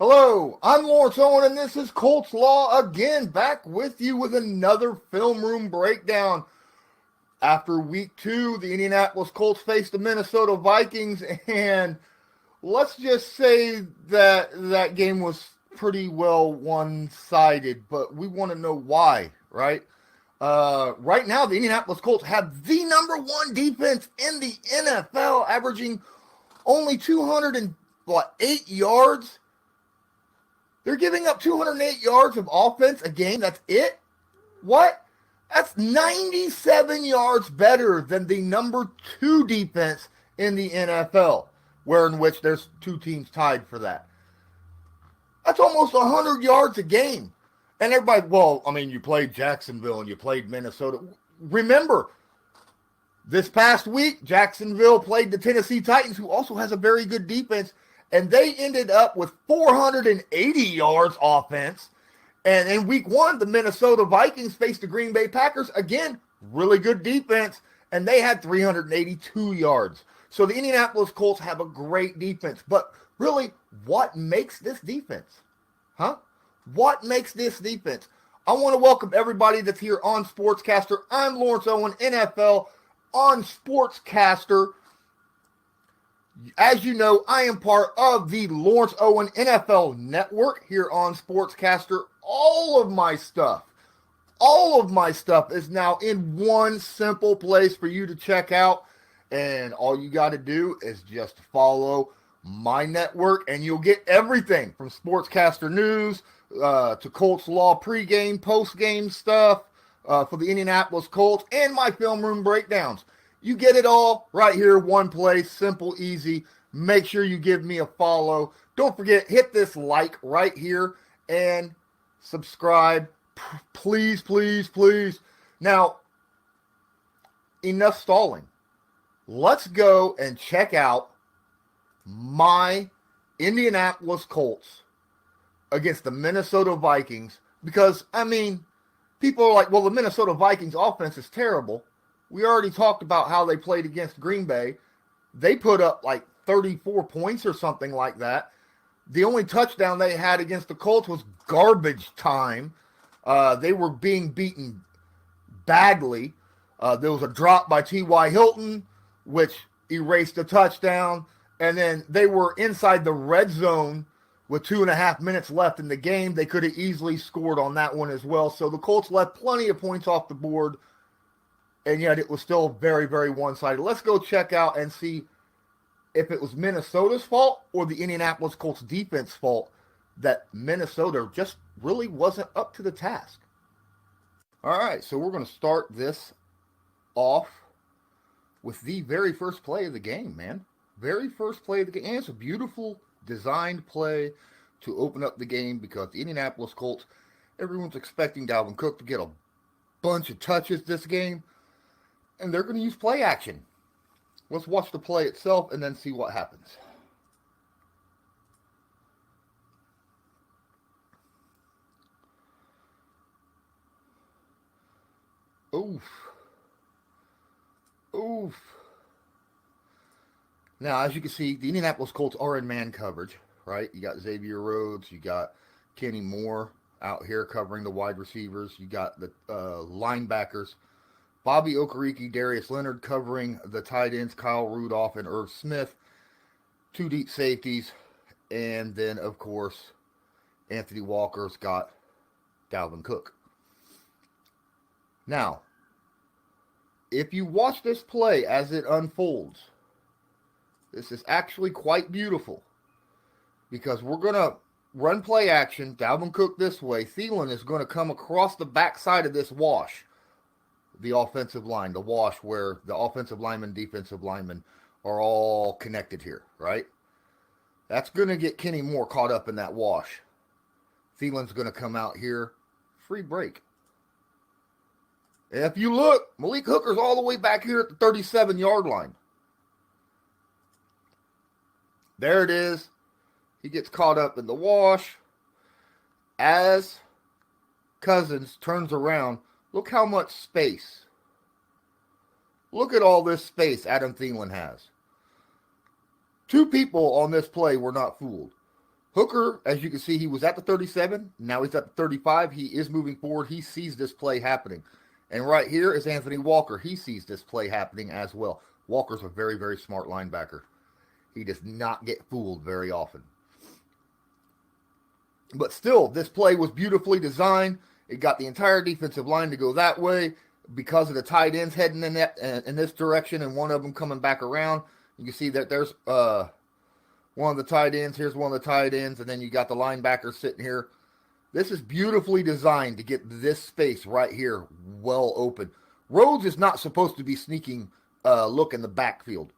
Hello, I'm Lawrence Owen, and this is Colts Law again, back with you with another film room breakdown. After week 2, the Indianapolis Colts faced the Minnesota Vikings, and let's just say that that game was pretty well one-sided, but we want to know why, right? Right now, the Indianapolis Colts have the number one defense in the NFL, averaging only 208 yards. They're giving up 208 yards of offense a game. That's it? What? That's 97 yards better than the number 2 defense in the NFL, in which there's 2 teams tied for that. That's almost 100 yards a game. And everybody, you played Jacksonville and you played Minnesota. Remember, this past week, Jacksonville played the Tennessee Titans, who also has a very good defense, and they ended up with 480 yards offense. And in week 1, the Minnesota Vikings faced the Green Bay Packers. Again, really good defense, and they had 382 yards. So the Indianapolis Colts have a great defense. But really, what makes this defense? What makes this defense? I want to welcome everybody that's here on Sportscastr. I'm Lawrence Owen, NFL on Sportscastr. As you know, I am part of the Lawrence Owen NFL Network here on Sportscastr. All of my stuff is now in one simple place for you to check out. And all you got to do is just follow my network, and you'll get everything from Sportscastr News to Colts Law pregame, postgame stuff for the Indianapolis Colts, and my film room breakdowns. You get it all right here, one place, simple, easy. Make sure you give me a follow. Don't forget, hit this like right here and subscribe. Please, please, please. Now, enough stalling. Let's go and check out my Indianapolis Colts against the Minnesota Vikings, because, people are like, well, the Minnesota Vikings offense is terrible. We already talked about how they played against Green Bay. They put up like 34 points or something like that. The only touchdown they had against the Colts was garbage time. They were being beaten badly. There was a drop by T.Y. Hilton, which erased a touchdown. And then they were inside the red zone with 2.5 minutes left in the game. They could have easily scored on that one as well. So the Colts left plenty of points off the board, and yet it was still very, very one-sided. Let's go check out and see if it was Minnesota's fault or the Indianapolis Colts defense fault that Minnesota just really wasn't up to the task. All right, so we're going to start this off with the very first play of the game, man. Very first play of the game. And it's a beautiful designed play to open up the game, because the Indianapolis Colts, everyone's expecting Dalvin Cook to get a bunch of touches this game, and they're going to use play action. Let's watch the play itself and then see what happens. Oof. Now, as you can see, the Indianapolis Colts are in man coverage, right? You got Xavier Rhodes, you got Kenny Moore out here covering the wide receivers, you got the linebackers, Bobby Okereke, Darius Leonard covering the tight ends, Kyle Rudolph and Irv Smith, 2 deep safeties, and then, of course, Anthony Walker's got Dalvin Cook. Now, if you watch this play as it unfolds, this is actually quite beautiful, because we're going to run play action, Dalvin Cook this way. Thielen is going to come across the backside of this wash, the offensive line, the wash where the offensive lineman, defensive lineman are all connected here, right? That's going to get Kenny Moore caught up in that wash. Thielen's going to come out here, free break. And if you look, Malik Hooker's all the way back here at the 37-yard line. There it is. He gets caught up in the wash. As Cousins turns around, look how much space. Look at all this space Adam Thielen has. 2 people on this play were not fooled. Hooker, as you can see, he was at the 37. Now he's at the 35. He is moving forward. He sees this play happening. And right here is Anthony Walker. He sees this play happening as well. Walker's a very, very smart linebacker. He does not get fooled very often. But still, this play was beautifully designed. It got the entire defensive line to go that way because of the tight ends heading in this direction and one of them coming back around. You can see that there's one of the tight ends. Here's one of the tight ends, and then you got the linebacker sitting here. This is beautifully designed to get this space right here well open. Rhodes is not supposed to be sneaking look in the backfield.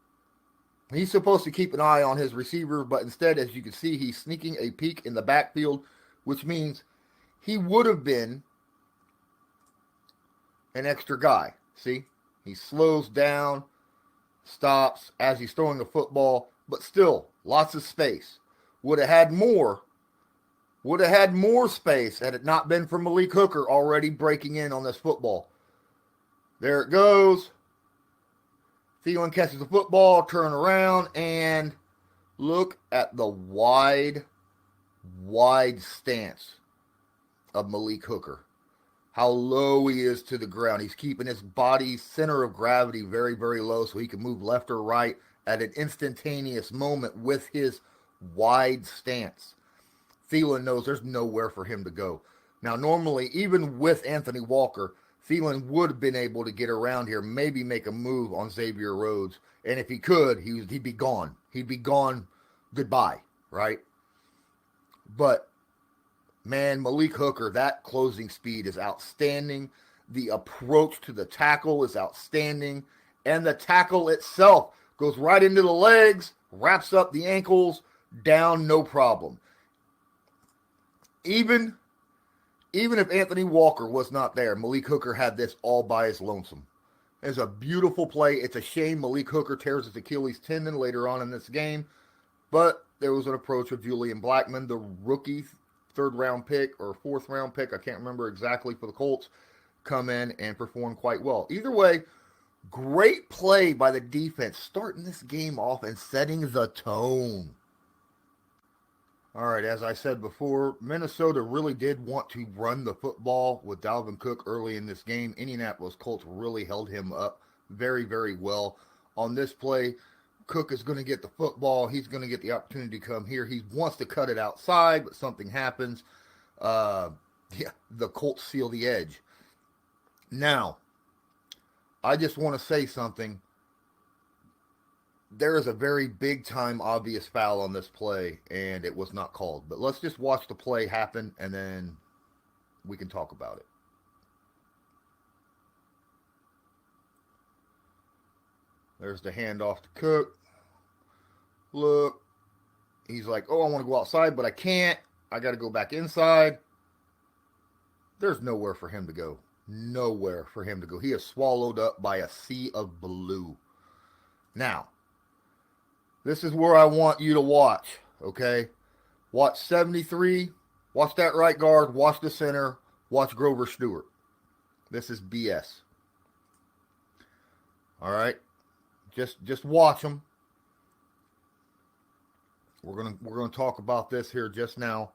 He's supposed to keep an eye on his receiver, but instead, as you can see, he's sneaking a peek in the backfield, which means he would have been an extra guy. See? He slows down, stops as he's throwing the football, but still, lots of space. Would have had more space had it not been for Malik Hooker already breaking in on this football. There it goes. Thielen catches the football, turn around, and look at the wide stance of Malik Hooker. How low he is to the ground. He's keeping his body's center of gravity very, very low so he can move left or right at an instantaneous moment with his wide stance. Thielen knows there's nowhere for him to go. Now, normally, even with Anthony Walker, Thielen would have been able to get around here, maybe make a move on Xavier Rhodes. And if he could, he'd be gone. He'd be gone goodbye, right? But, man, Malik Hooker, that closing speed is outstanding. The approach to the tackle is outstanding. And the tackle itself goes right into the legs, wraps up the ankles, down, no problem. Even if Anthony Walker was not there, Malik Hooker had this all by his lonesome. It's a beautiful play. It's a shame Malik Hooker tears his Achilles tendon later on in this game. But there was an approach of Julian Blackmon, the rookie third-round pick or fourth-round pick, I can't remember exactly, for the Colts, come in and perform quite well. Either way, great play by the defense, starting this game off and setting the tone. All right, as I said before, Minnesota really did want to run the football with Dalvin Cook early in this game. Indianapolis Colts really held him up very, very well. On this play, Cook is going to get the football. He's going to get the opportunity to come here. He wants to cut it outside, but something happens. The Colts seal the edge. Now, I just want to say something. There is a very big-time obvious foul on this play, and it was not called. But let's just watch the play happen, and then we can talk about it. There's the handoff to Cook. Look. He's like, oh, I want to go outside, but I can't. I got to go back inside. There's nowhere for him to go. Nowhere for him to go. He is swallowed up by a sea of blue. Now, this is where I want you to watch, okay? Watch 73. Watch that right guard. Watch the center. Watch Grover Stewart. This is BS. All right? Just watch them. We're gonna talk about this here just now.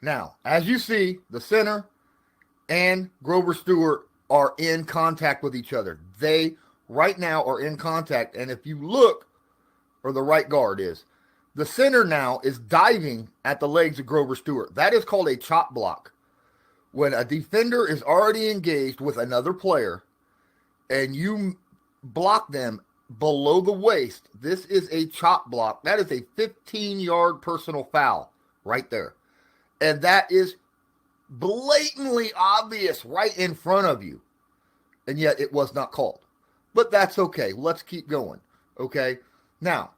Now, as you see, the center and Grover Stewart are in contact with each other. They right now are in contact, and if you look, or the right guard is, the center now is diving at the legs of Grover Stewart. That is called a chop block. When a defender is already engaged with another player and you block them below the waist, this is a chop block. That is a 15-yard personal foul right there. And that is blatantly obvious right in front of you. And yet it was not called. But that's okay. Let's keep going. Okay? Now,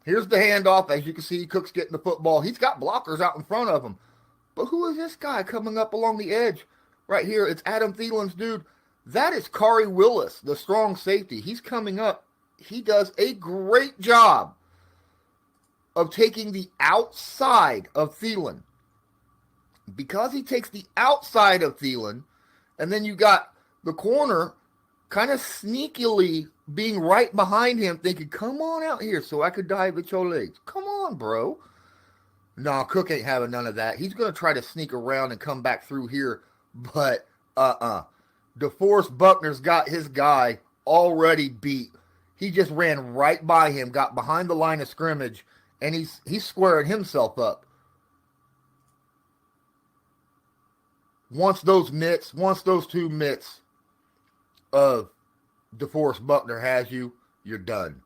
here's the handoff. As you can see, Cook's getting the football. He's got blockers out in front of him. But who is this guy coming up along the edge? Right here, it's Adam Thielen's dude. That is Kari Willis, the strong safety. He's coming up. He does a great job of taking the outside of Thielen. Because he takes the outside of Thielen, and then you got the corner kind of sneakily being right behind him, thinking, come on out here so I could dive at your legs. Come on, bro. No, Cook ain't having none of that. He's going to try to sneak around and come back through here, but DeForest Buckner's got his guy already beat. He just ran right by him, got behind the line of scrimmage, and he's squaring himself up. Once those two mitts of DeForest Buckner has you, you're done.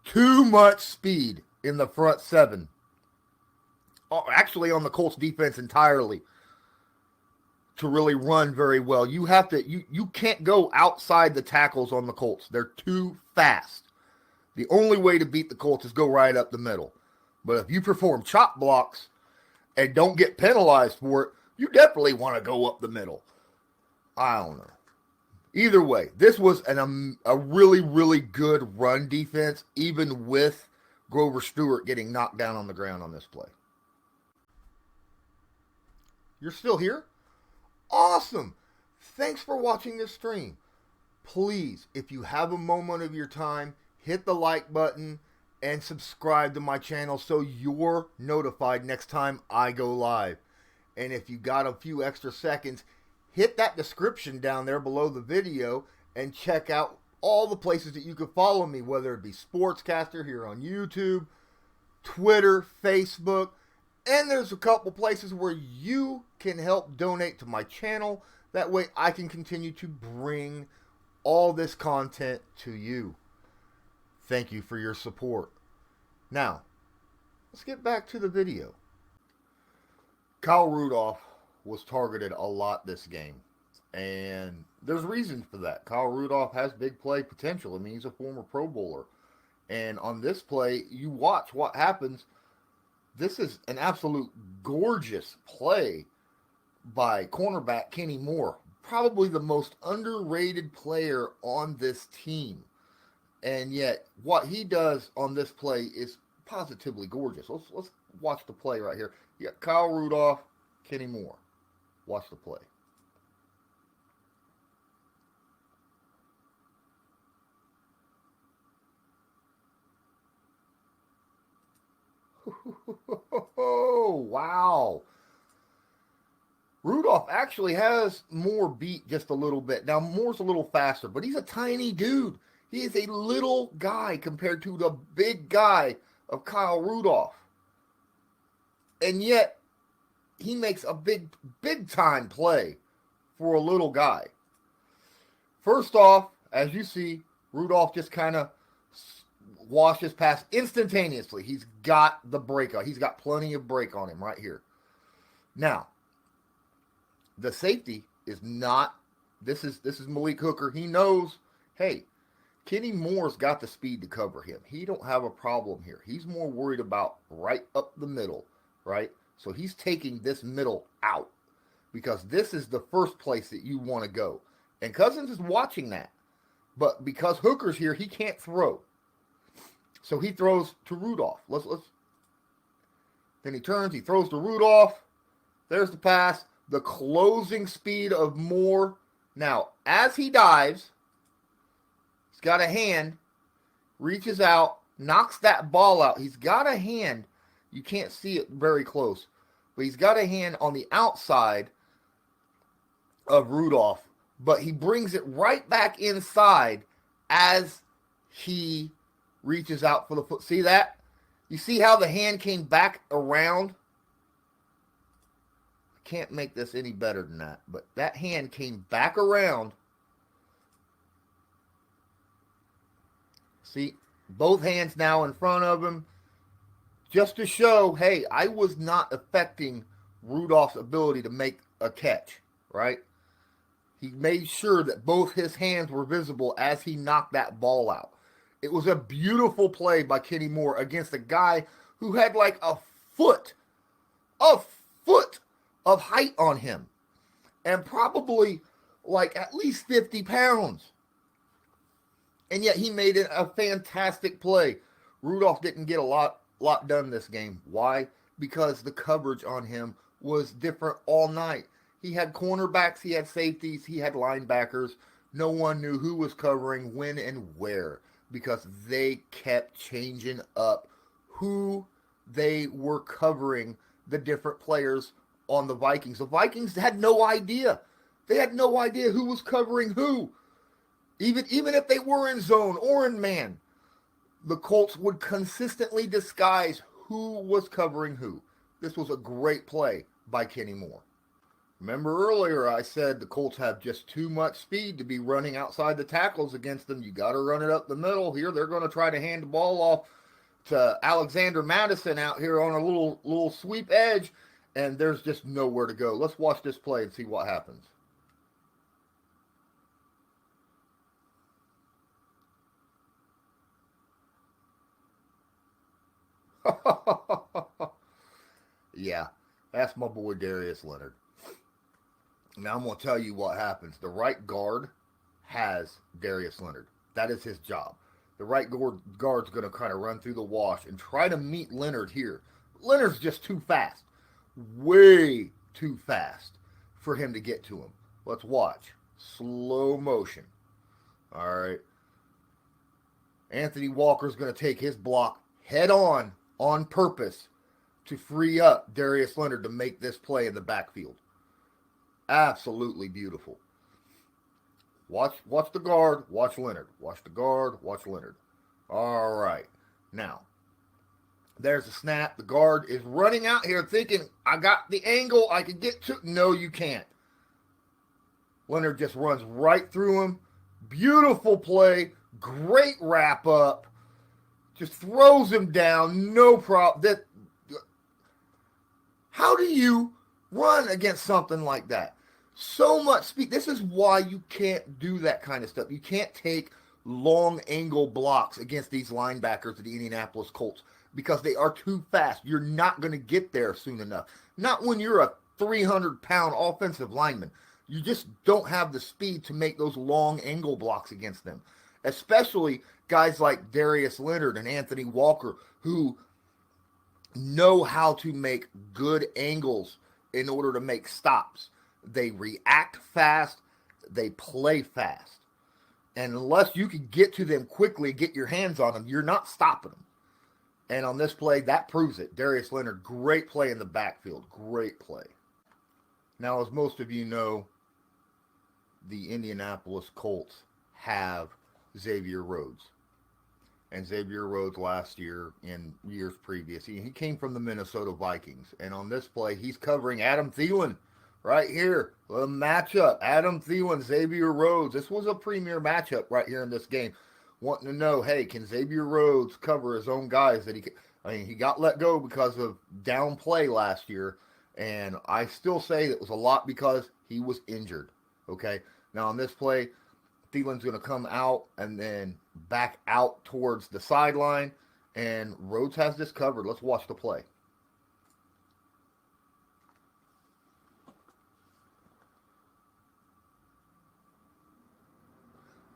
Too much speed in the front seven. Actually, on the Colts defense entirely, to really run very well. You can't go outside the tackles on the Colts. They're too fast. The only way to beat the Colts is go right up the middle. But if you perform chop blocks and don't get penalized for it, you definitely want to go up the middle. I don't know. Either way, this was a really, really good run defense, even with Grover Stewart getting knocked down on the ground on this play. You're still here? Awesome. Thanks for watching this stream. Please, if you have a moment of your time, hit the like button and subscribe to my channel so you're notified next time I go live. And if you got a few extra seconds, hit that description down there below the video and check out all the places that you can follow me, whether it be Sportscastr here on YouTube, Twitter, Facebook, and there's a couple places where you can help donate to my channel. That way I can continue to bring all this content to you. Thank you for your support. Now, let's get back to the video. Kyle Rudolph was targeted a lot this game, and there's reasons for that. Kyle Rudolph has big play potential. I mean, he's a former Pro Bowler. And on this play, you watch what happens. This is an absolute gorgeous play by cornerback Kenny Moore. Probably the most underrated player on this team. And yet, what he does on this play is positively gorgeous. Let's watch the play right here. You got Kyle Rudolph, Kenny Moore. Watch the play. Oh, wow. Rudolph actually has Moore beat just a little bit. Now, Moore's a little faster, but he's a tiny dude. He is a little guy compared to the big guy of Kyle Rudolph. And yet, he makes a big time play for a little guy. First off, as you see, Rudolph just kind of washes past instantaneously. He's got the break on. He's got plenty of break on him right here. Now, the safety is not, this is Malik Hooker. He knows, hey, Kenny Moore's got the speed to cover him. He don't have a problem here. He's more worried about right up the middle, right? So he's taking this middle out because this is the first place that you want to go. And Cousins is watching that. But because Hooker's here, he can't throw. So he throws to Rudolph. Then he turns, he throws to Rudolph. There's the pass. The closing speed of Moore. Now, as he dives, he's got a hand, reaches out, knocks that ball out. He's got a hand. You can't see it very close, but he's got a hand on the outside of Rudolph, but he brings it right back inside as he reaches out for the foot. See that? You see how the hand came back around? I can't make this any better than that, but that hand came back around. See, both hands now in front of him. Just to show, hey, I was not affecting Rudolph's ability to make a catch, right? He made sure that both his hands were visible as he knocked that ball out. It was a beautiful play by Kenny Moore against a guy who had like a foot of height on him and probably like at least 50 pounds. And yet he made it a fantastic play. Rudolph didn't get a lot done this game. Why? Because the coverage on him was different all night. He had cornerbacks, he had safeties, he had linebackers. No one knew who was covering when and where because they kept changing up who they were covering the different players on the Vikings. The Vikings had no idea. They had no idea who was covering who. Even if they were in zone or in man, the Colts would consistently disguise who was covering who. This was a great play by Kenny Moore. Remember earlier I said the Colts have just too much speed to be running outside the tackles against them. You got to run it up the middle. Here they're going to try to hand the ball off to Alexander Madison out here on a little sweep edge, and there's just nowhere to go. Let's watch this play and see what happens. Yeah, that's my boy Darius Leonard. Now I'm going to tell you what happens. The right guard has Darius Leonard. That is his job. The right guard's going to kind of run through the wash and try to meet Leonard here. Leonard's just too fast. Way too fast for him to get to him. Let's watch. Slow motion. All right. Anthony Walker's going to take his block head on purpose to free up Darius Leonard to make this play in the backfield. Absolutely beautiful. Watch the guard, watch Leonard. Watch the guard, watch Leonard. All right. Now, there's a snap. The guard is running out here thinking, I got the angle I can get to. No, you can't. Leonard just runs right through him. Beautiful play. Great wrap up. Just throws him down. No problem. How do you run against something like that? So much speed. This is why you can't do that kind of stuff. You can't take long angle blocks against these linebackers of the Indianapolis Colts because they are too fast. You're not going to get there soon enough. Not when you're a 300-pound offensive lineman. You just don't have the speed to make those long angle blocks against them. Especially guys like Darius Leonard and Anthony Walker who know how to make good angles in order to make stops. They react fast. They play fast. And unless you can get to them quickly, get your hands on them, you're not stopping them. And on this play, that proves it. Darius Leonard, great play in the backfield. Great play. Now, as most of you know, the Indianapolis Colts have Xavier Rhodes. And Xavier Rhodes last year and years previous, he came from the Minnesota Vikings. And on this play, he's covering Adam Thielen right here. A matchup. Adam Thielen, Xavier Rhodes. This was a premier matchup right here in this game. Wanting to know, hey, can Xavier Rhodes cover his own guys? He got let go because of down play last year. And I still say it was a lot because he was injured. Okay. Now on this play, Thielen's going to come out and then back out towards the sideline. And Rhodes has this covered. Let's watch the play.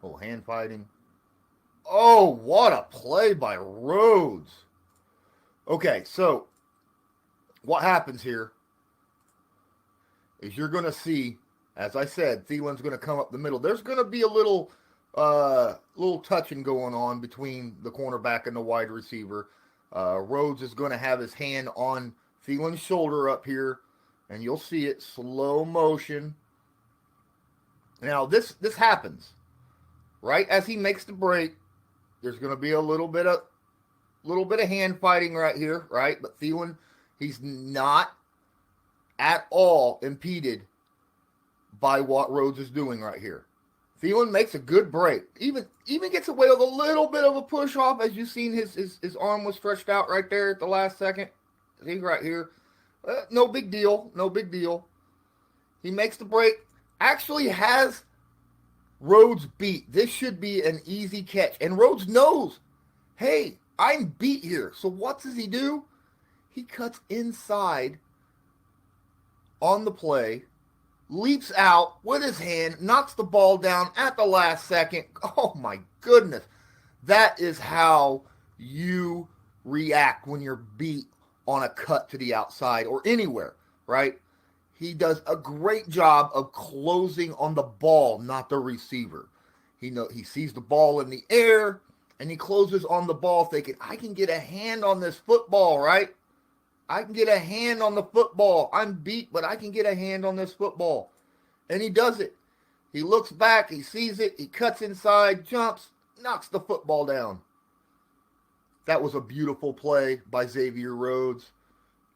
Oh, hand fighting. Oh, what a play by Rhodes. Okay, so what happens here is you're going to see, as I said, Thielen's going to come up the middle. There's going to be a little touching going on between the cornerback and the wide receiver. Rhodes is going to have his hand on Thielen's shoulder up here, and you'll see it, slow motion. Now, this happens. Right as he makes the break, there's going to be a little bit of hand fighting right here, right? But Thielen, he's not at all impeded by what Rhodes is doing right here. Thielen makes a good break. Even gets away with a little bit of a push off, as you've seen his arm was stretched out right there at the last second. See right here. No big deal. No big deal. He makes the break. Actually has Rhodes beat. This should be an easy catch. And Rhodes knows, hey, I'm beat here. So what does he do? He cuts inside on the play, leaps out with his hand, knocks the ball down at the last second. Oh my goodness. That is how you react when you're beat on a cut to the outside or anywhere, right? He does a great job of closing on the ball, not the receiver. He sees the ball in the air, and he closes on the ball thinking, I can get a hand on this football, right? I can get a hand on the football. I'm beat, but I can get a hand on this football. And he does it. He looks back, he sees it, he cuts inside, jumps, knocks the football down. That was a beautiful play by Xavier Rhodes.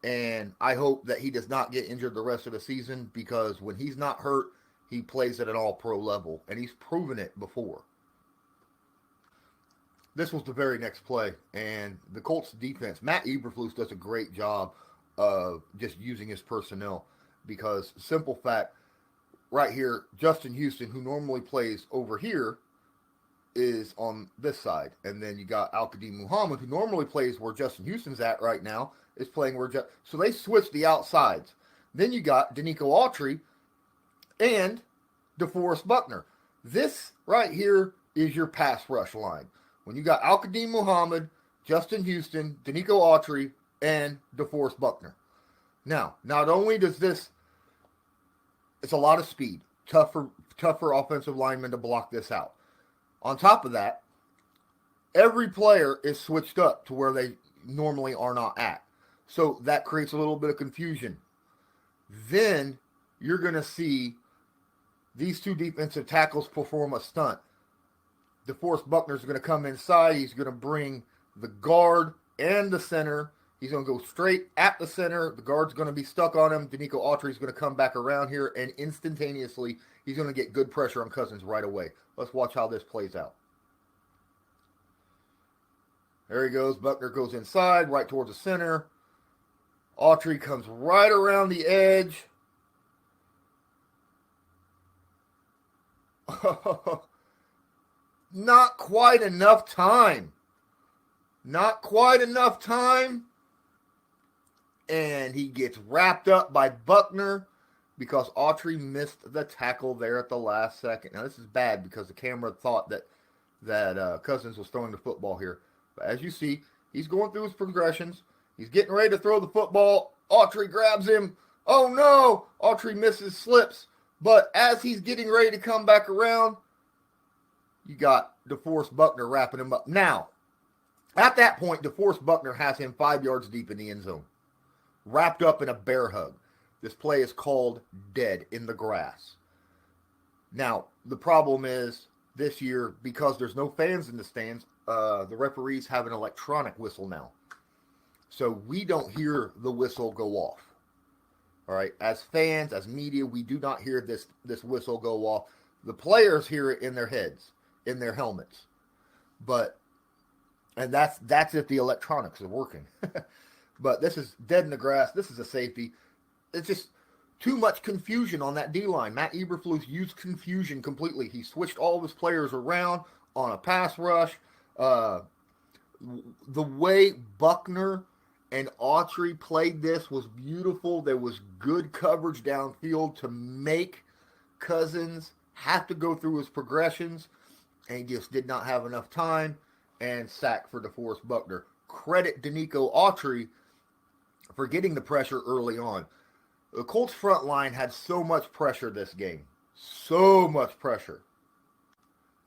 And I hope that he does not get injured the rest of the season, because when he's not hurt, he plays at an all-pro level. And he's proven it before. This was the very next play, and the Colts defense, Matt Eberflus does a great job of just using his personnel, because simple fact, right here, Justin Houston, who normally plays over here, is on this side. And then you got Al-Qadim Muhammad, who normally plays where Justin Houston's at right now, is playing where so they switched the outsides. Then you got Danico Autry and DeForest Buckner. This right here is your pass rush line. When you got Al-Qadim Muhammad, Justin Houston, Danico Autry, and DeForest Buckner. Now, not only does this, it's a lot of speed, tougher offensive linemen to block this out. On top of that, every player is switched up to where they normally are not at. So that creates a little bit of confusion. Then you're going to see these two defensive tackles perform a stunt. DeForest Buckner is going to come inside. He's going to bring the guard and the center. He's going to go straight at the center. The guard's going to be stuck on him. Danico Autry is going to come back around here, and instantaneously, he's going to get good pressure on Cousins right away. Let's watch how this plays out. There he goes. Buckner goes inside, right towards the center. Autry comes right around the edge. Not quite enough time. Not quite enough time. And he gets wrapped up by Buckner because Autry missed the tackle there at the last second. Now, this is bad because the camera thought that Cousins was throwing the football here. But as you see, he's going through his progressions. He's getting ready to throw the football. Autry grabs him. Oh, no. Autry misses, slips. But as he's getting ready to come back around, you got DeForest Buckner wrapping him up. Now, at that point, DeForest Buckner has him 5 yards deep in the end zone, wrapped up in a bear hug. This play is called dead in the grass. Now, the problem is this year, because there's no fans in the stands, the referees have an electronic whistle now. So we don't hear the whistle go off. All right, as fans, as media, we do not hear this whistle go off. The players hear it in their heads, in their helmets. And that's if the electronics are working. But this is dead in the grass. This is a safety. It's just too much confusion on that D-line. Matt Eberflus used confusion completely. He switched all of his players around on a pass rush. The way Buckner and Autry played this was beautiful. There was good coverage downfield to make Cousins have to go through his progressions, and he just did not have enough time, and sack for DeForest Buckner. Credit Danico Autry for getting the pressure early on. The Colts front line had so much pressure this game. So much pressure.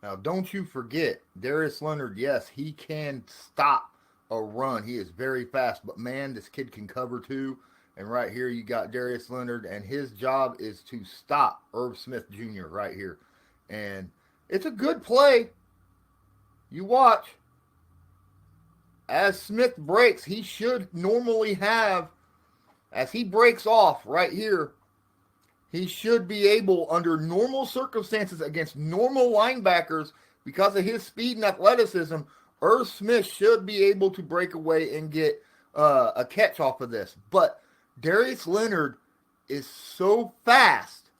Now, don't you forget, Darius Leonard, yes, he can stop a run. He is very fast, but man, this kid can cover too. And right here, you got Darius Leonard, and his job is to stop Irv Smith Jr. right here. And it's a good play. You watch. As Smith breaks, he should normally have, as he breaks off right here, he should be able, under normal circumstances against normal linebackers, because of his speed and athleticism, Irv Smith should be able to break away and get a catch off of this. But Darius Leonard is so fast,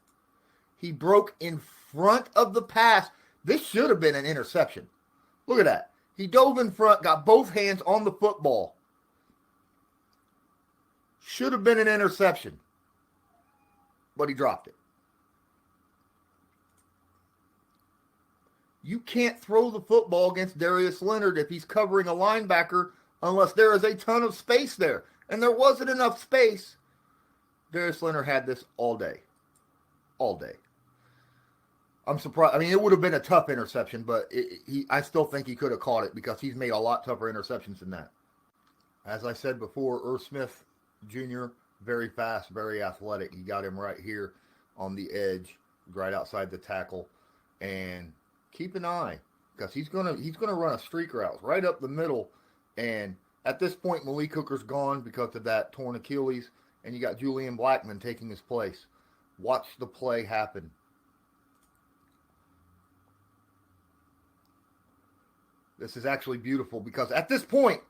he broke in front of the pass. This should have been an interception. Look at that. He dove in front, got both hands on the football. Should have been an interception, but he dropped it. You can't throw the football against Darius Leonard if he's covering a linebacker unless there is a ton of space there. And there wasn't enough space. Darius Leonard had this all day. All day. I'm surprised. I mean, it would have been a tough interception, but I still think he could have caught it because he's made a lot tougher interceptions than that. As I said before, Irv Smith Jr., very fast, very athletic. You got him right here on the edge, right outside the tackle. And keep an eye, because he's gonna run a streak route right up the middle. And at this point, Malik Hooker's gone because of that torn Achilles, and you got Julian Blackmon taking his place. Watch the play happen. This is actually beautiful because at this point,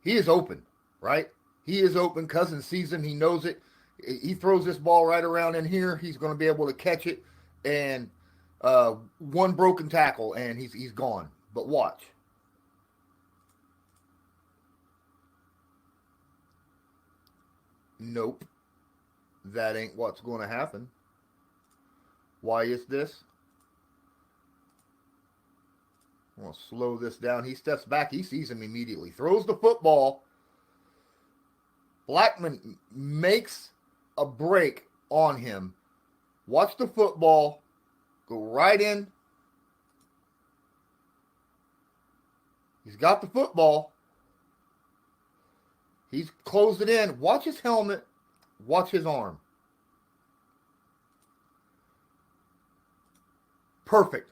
he is open, right? He is open. Cousins sees him. He knows it. He throws this ball right around in here. He's going to be able to catch it. And one broken tackle, and he's gone. But watch. Nope. That ain't what's going to happen. Why is this? I'm going to slow this down. He steps back. He sees him immediately. Throws the football. Blackmon makes a break on him. Watch the football go right in. He's got the football. He's closed it in. Watch his helmet. Watch his arm. Perfect.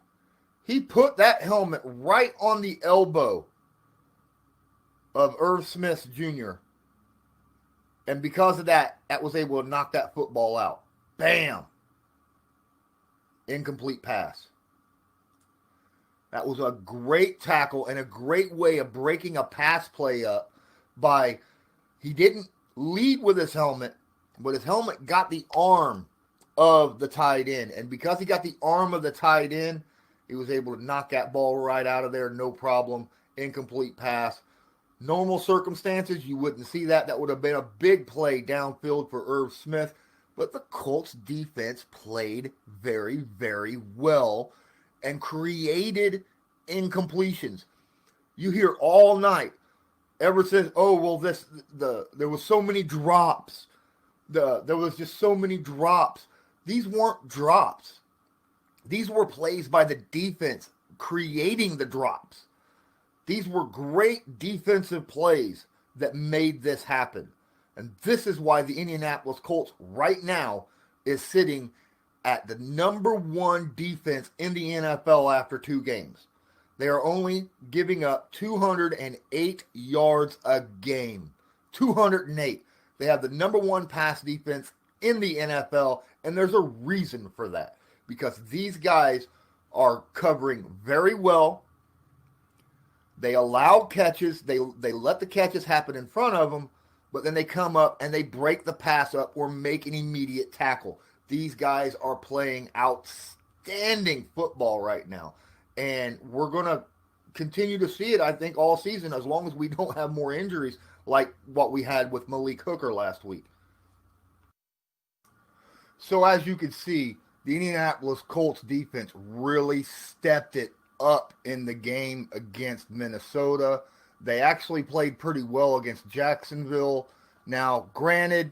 He put that helmet right on the elbow of Irv Smith Jr. And because of that, that was able to knock that football out. Bam! Incomplete pass. That was a great tackle and a great way of breaking a pass play up by, he didn't lead with his helmet, but his helmet got the arm of the tight end. And because he got the arm of the tight end, he was able to knock that ball right out of there, no problem. Incomplete pass. Normal circumstances, you wouldn't see that. That would have been a big play downfield for Irv Smith. But the Colts defense played very, very well and created incompletions. You hear all night, ever since, oh, well, there was so many drops. There was just so many drops. These weren't drops. These were plays by the defense creating the drops. These were great defensive plays that made this happen. And this is why the Indianapolis Colts right now is sitting at the number one defense in the NFL after 2 games. They are only giving up 208 yards a game. 208. They have the number one pass defense in the NFL, and there's a reason for that. Because these guys are covering very well. They allow catches. They let the catches happen in front of them, but then they come up and they break the pass up or make an immediate tackle. These guys are playing outstanding football right now. And we're going to continue to see it, I think, all season as long as we don't have more injuries like what we had with Malik Hooker last week. So as you can see, the Indianapolis Colts defense really stepped it up in the game against Minnesota. They actually played pretty well against Jacksonville. Now, granted,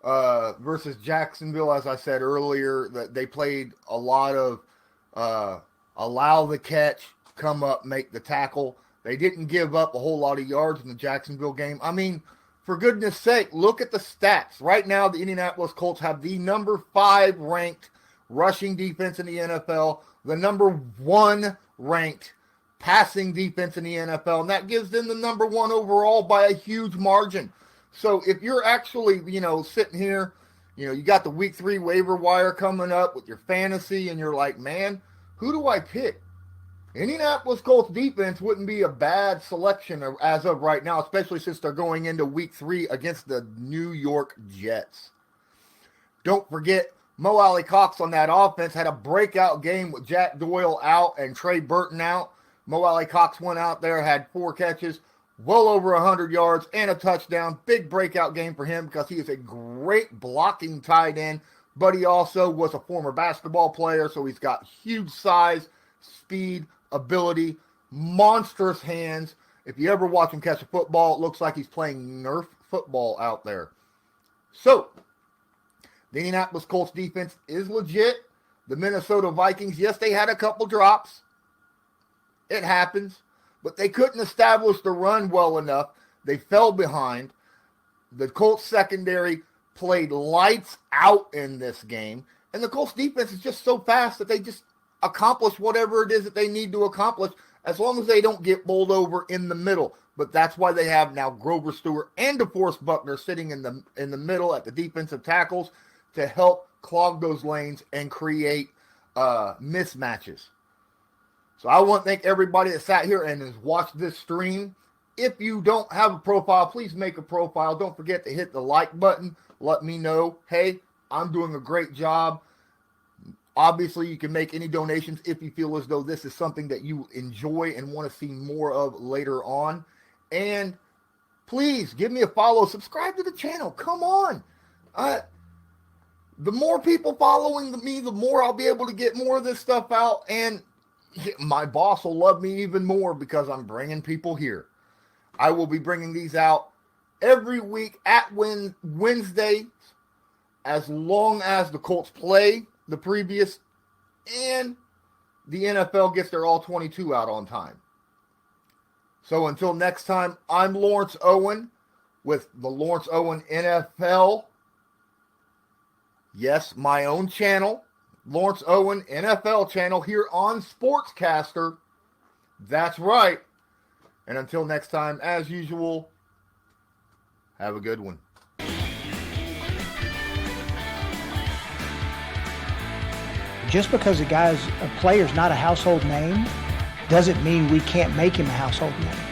versus Jacksonville, as I said earlier, that they played a lot of allow the catch, come up, make the tackle. They didn't give up a whole lot of yards in the Jacksonville game. I mean, for goodness sake, look at the stats. Right now, the Indianapolis Colts have the number 5 ranked rushing defense in the NFL, the number 1 ranked passing defense in the NFL, and that gives them the number 1 overall by a huge margin. So if you're actually, sitting here, you got the week 3 waiver wire coming up with your fantasy, and you're like, man, who do I pick? Indianapolis Colts defense wouldn't be a bad selection as of right now, especially since they're going into week 3 against the New York Jets. Don't forget, Mo Alley-Cox on that offense had a breakout game with Jack Doyle out and Trey Burton out. Mo Alley-Cox went out there, had 4 catches, well over 100 yards, and a touchdown. Big breakout game for him because he is a great blocking tight end, but he also was a former basketball player, so he's got huge size, speed, ability, monstrous hands. If you ever watch him catch a football, it looks like he's playing Nerf football out there. So, the Indianapolis Colts defense is legit. The Minnesota Vikings, yes, they had a couple drops. It happens. But they couldn't establish the run well enough. They fell behind. The Colts secondary played lights out in this game, and the Colts defense is just so fast that they just accomplish whatever it is that they need to accomplish as long as they don't get bowled over in the middle. But that's why they have now Grover Stewart and DeForest Buckner sitting in the middle at the defensive tackles to help clog those lanes and create mismatches. So I want to thank everybody that sat here and has watched this stream. If you don't have a profile, please make a profile. Don't forget to hit the like button. Let me know, hey, I'm doing a great job. Obviously, you can make any donations if you feel as though this is something that you enjoy and want to see more of later on. And please give me a follow. Subscribe to the channel. Come on. The more people following me, the more I'll be able to get more of this stuff out. And my boss will love me even more because I'm bringing people here. I will be bringing these out every week at Wednesday, as long as the Colts play the previous and the NFL gets their all 22 out on time. So until next time, I'm Lawrence Owen with the Lawrence Owen NFL. Yes, my own channel, Lawrence Owen NFL channel here on Sportscastr. That's right. And until next time, as usual, have a good one. Just because a player's not a household name doesn't mean we can't make him a household name.